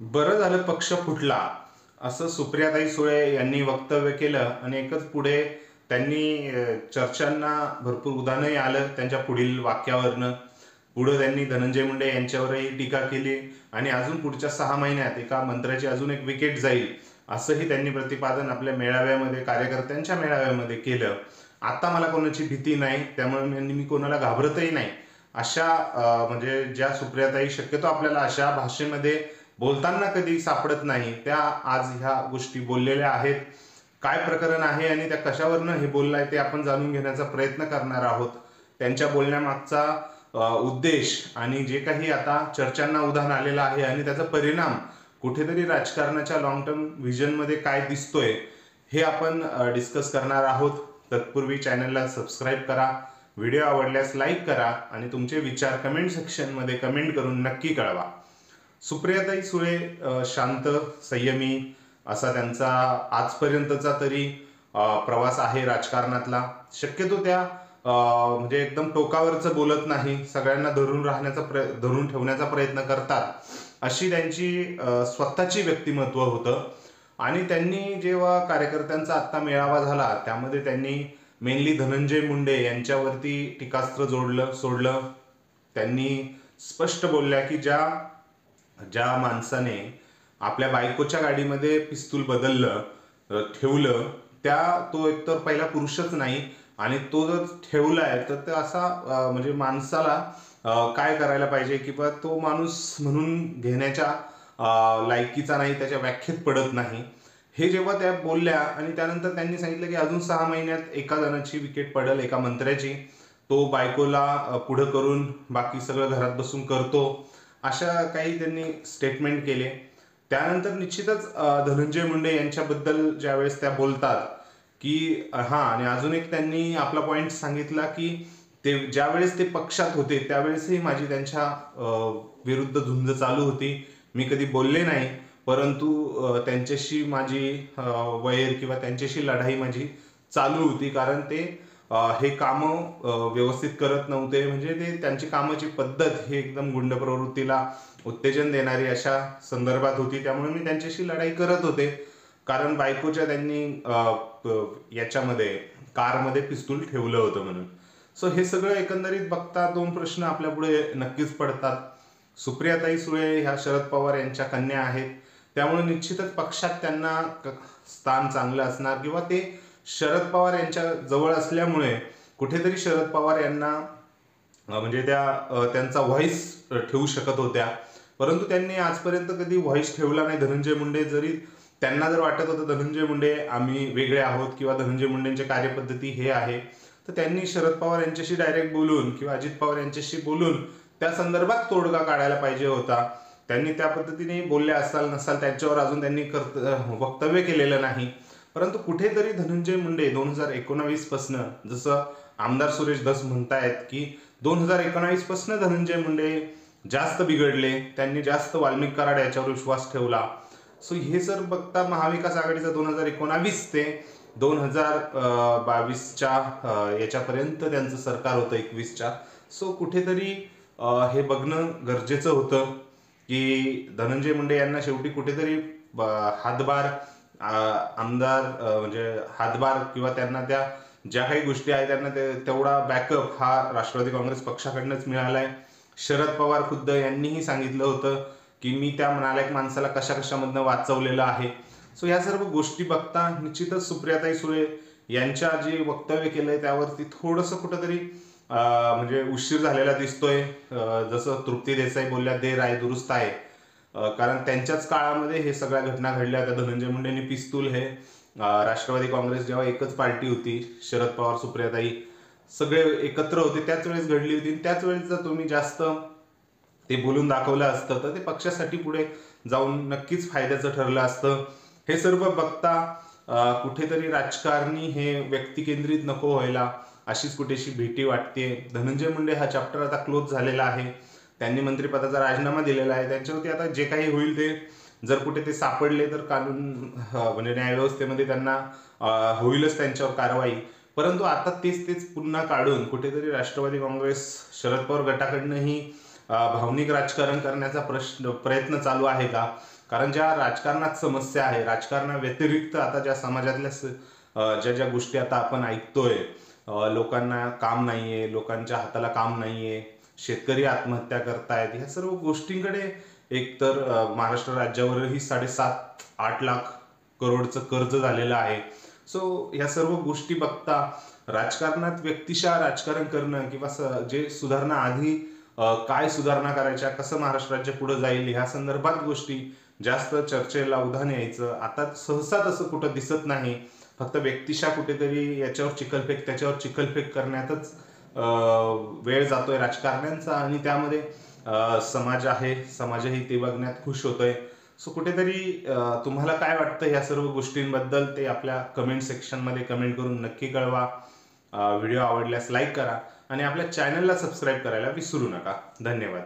बरं झालं पक्ष फुटला असं सुप्रियाताई सुळे यांनी वक्तव्य केलं आणि एकच पुढे त्यांनी चर्चांना भरपूर उधाणही आलं त्यांच्या पुढील वाक्यावरनं. पुढे त्यांनी धनंजय मुंडे यांच्यावरही टीका केली आणि अजून पुढच्या 6 महिन्यात एका मंत्र्याची अजून एक विकेट जाईल असंही त्यांनी प्रतिपादन आपल्या मेळाव्यामध्ये, कार्यकर्त्यांच्या मेळाव्यामध्ये केलं. आता मला कोणाची भीती नाही, त्यामुळे मी कोणाला घाबरतही नाही, अशा म्हणजे ज्या सुप्रियाताई शक्यतो आपल्याला अशा भाषेमध्ये बोलताना कधी सापडत नाही, त्या आज ह्या गोष्टी बोललेल्या आहेत. काय प्रकरण आहे आणि त्या कशावरनं हे बोललाय ते आपण जाणून घेण्याचा प्रयत्न करणार आहोत. त्यांच्या बोलण्यामागचा उद्देश आणि जे काही आता चर्चांना उधाण आलेलं आहे आणि त्याचा परिणाम कुठेतरी राजकारणाच्या लॉंग टर्म व्हिजनमध्ये काय दिसतोय हे आपण डिस्कस करणार आहोत. तत्पूर्वी चॅनलला सबस्क्राईब करा, व्हिडिओ आवडल्यास लाईक करा आणि तुमचे विचार कमेंट सेक्शनमध्ये कमेंट करून नक्की कळवा. सुप्रियाताई सुळे शांत, संयमी असा त्यांचा आजपर्यंतचा तरी प्रवास आहे राजकारणातला. शक्यतो त्या म्हणजे एकदम टोकावरचं बोलत नाही, सगळ्यांना धरून ठेवण्याचा प्रयत्न करतात, अशी त्यांची स्वतःची व्यक्तिमत्व होतं. आणि त्यांनी जेव्हा कार्यकर्त्यांचा आत्ता मेळावा झाला त्यामध्ये त्यांनी मेनली धनंजय मुंडे यांच्यावरती टीकास्त्र सोडलं. त्यांनी स्पष्ट बोलल्या की ज्या माणसाने आपल्या बायकोच्या गाडीमध्ये पिस्तूल ठेवलं, तो एकतर पहिला पुरुषच नाही आणि तो जर ठेवलाय तर ते असा म्हणजे माणसाला काय करायला पाहिजे किंवा तो माणूस म्हणून घेण्याच्या लायकीचा नाही, त्याच्या व्याख्येत पडत नाही. हे जेव्हा त्या बोलल्या आणि त्यानंतर त्यांनी सांगितलं की अजून 6 महिन्यात एका जणाची विकेट पडेल, एका मंत्र्याची, तो बायकोला पुढं करून बाकी सगळं घरात बसून करतो, अशा काही त्यांनी स्टेटमेंट केले. त्यानंतर निश्चितच धनंजय मुंडे यांच्याबद्दल ज्यावेळेस त्या बोलतात की आणि अजून एक त्यांनी आपला पॉइंट सांगितला की ते ज्यावेळेस ते पक्षात होते त्यावेळेसही माझी त्यांच्या विरुद्ध झुंज चालू होती. मी कधी बोलले नाही, परंतु त्यांच्याशी माझी वैर किंवा त्यांच्याशी लढाई माझी चालू होती, कारण ते हे कामं व्यवस्थित करत नव्हते. म्हणजे ते त्यांची कामाची पद्धत ही एकदम गुंड प्रवृत्तीला उत्तेजन देणारी अशा संदर्भात होती. त्यामुळे मी त्यांच्याशी लढाई करत होते, कारण बायकोच्या त्यांनी याच्यामध्ये कारमध्ये पिस्तूल ठेवलं होतं म्हणून. सो हे सगळं एकंदरीत बघता 2 प्रश्न आपल्या पुढे नक्कीच पडतात. सुप्रियाताई सुळे ह्या शरद पवार यांच्या कन्या आहेत, त्यामुळे निश्चितच पक्षात त्यांना स्थान चांगलं असणार किंवा ते शरद पवार यांच्या जवळ असल्यामुळे कुठेतरी शरद पवार यांना म्हणजे त्यांचा व्हॉइस ठेवू शकत होत्या. परंतु त्यांनी आजपर्यंत कधी व्हॉइस ठेवला नाही. धनंजय मुंडे त्यांना जर वाटत होतं धनंजय मुंडे आम्ही वेगळे आहोत किंवा धनंजय मुंडेंची कार्यपद्धती हे आहे, तर त्यांनी शरद पवार यांच्याशी डायरेक्ट बोलून किंवा अजित पवार यांच्याशी बोलून त्या संदर्भात तोडगा काढायला पाहिजे होता. त्यांनी त्या पद्धतीने बोलले नसाल त्यांच्यावर अजून त्यांनी वक्तव्य केलेलं नाही. परंतु कुठेतरी धनंजय मुंडे 2019 पासून, जसं आमदार सुरेश धस म्हणतायत की 2019 पासून धनंजय मुंडे जास्त बिघडले, त्यांनी जास्त वाल्मिक कराड याच्यावर विश्वास ठेवला. सो हे जर बघता महाविकास आघाडीचा 2019 ते 2022च्या याच्यापर्यंत त्यांचं सरकार होतं 21च्या. सो कुठेतरी हे बघणं गरजेचं होतं की धनंजय मुंडे यांना शेवटी कुठेतरी हातभार आमदार म्हणजे हातभार किंवा त्यांना त्या ज्या काही गोष्टी आहेत त्यांना तेवढा बॅकअप हा राष्ट्रवादी काँग्रेस पक्षाकडनंच मिळालाय. शरद पवार खुद्द यांनीही सांगितलं होतं की मी त्या नालायक माणसाला कशामधनं वाचवलेलं आहे. सो या सर्व गोष्टी बघता निश्चितच सुप्रियाताई सुळे यांच्या जे वक्तव्य केलंय त्यावरती थोडंसं कुठंतरी म्हणजे उशीर झालेला दिसतोय. जसं तृप्ती देसाई बोलल्या देर आहे दुरुस्त आहे, कारण त्यांच्याच काळामध्ये हे सगळ्या घटना घडल्या. त्या धनंजय मुंडेंनी पिस्तूल हे राष्ट्रवादी काँग्रेस जेव्हा एकच पार्टी होती, शरद पवार सुप्रियाताई सगळे एकत्र होते, त्याच वेळेस घडली होती. त्याच वेळेस जर तुम्ही जास्त ते बोलून दाखवलं असतं तर ते पक्षासाठी पुढे जाऊन नक्कीच फायद्याचं ठरलं असतं. हे सर्व बघता कुठेतरी राजकारणी हे व्यक्तिकेंद्रित नको व्हायला अशीच कुठेशी भीती वाटते. धनंजय मुंडे हा चॅप्टर आता क्लोज झालेला आहे. त्यांनी मंत्रिपदाचा राजीनामा दिलेला आहे. त्यांच्यावरती आता जे काही होईल ते जर कुठे ते सापडले तर कानून म्हणजे न्यायव्यवस्थेमध्ये त्यांना होईलच त्यांच्यावर कारवाई. परंतु आता तेच पुन्हा काढून कुठेतरी राष्ट्रवादी काँग्रेस शरद पवार गटाकडनंही भावनिक राजकारण करण्याचा प्रयत्न चालू आहे का, कारण ज्या राजकारणात समस्या आहे, राजकारणाव्यतिरिक्त आता ज्या समाजातल्या ज्या ज्या गोष्टी आता आपण ऐकतोय, लोकांना काम नाहीये, लोकांच्या हाताला काम नाहीये, शेतकरी आत्महत्या करतायत, ह्या सर्व गोष्टींकडे एकतर महाराष्ट्र राज्यावरही 7.5-8 लाख करोडचं कर्ज झालेलं आहे. सो ह्या सर्व गोष्टी बघता राजकारणात व्यक्तिशः राजकारण करणं किंवा जे सुधारणा आधी काय सुधारणा करायच्या, कसं महाराष्ट्र राज्य पुढे जाईल ह्या संदर्भात गोष्टी जास्त चर्चेला उधाण यायचं आता सहसा तसं कुठं दिसत नाही. फक्त व्यक्तिशः कुठेतरी याच्यावर चिखलफेक त्याच्यावर चिखलफेक करण्यातच वेळ जातोय राजकारण्यांचा आणि त्यामध्ये समाज आहे, समाजही ते बघण्यात खुश होतोय. सो कुठेतरी तुम्हाला काय वाटतं या सर्व गोष्टींबद्दल ते आपल्या कमेंट सेक्शनमध्ये कमेंट करून नक्की कळवा. व्हिडिओ आवडल्यास लाईक करा आणि आपल्या चॅनलला सबस्क्राईब करायला विसरू नका. धन्यवाद.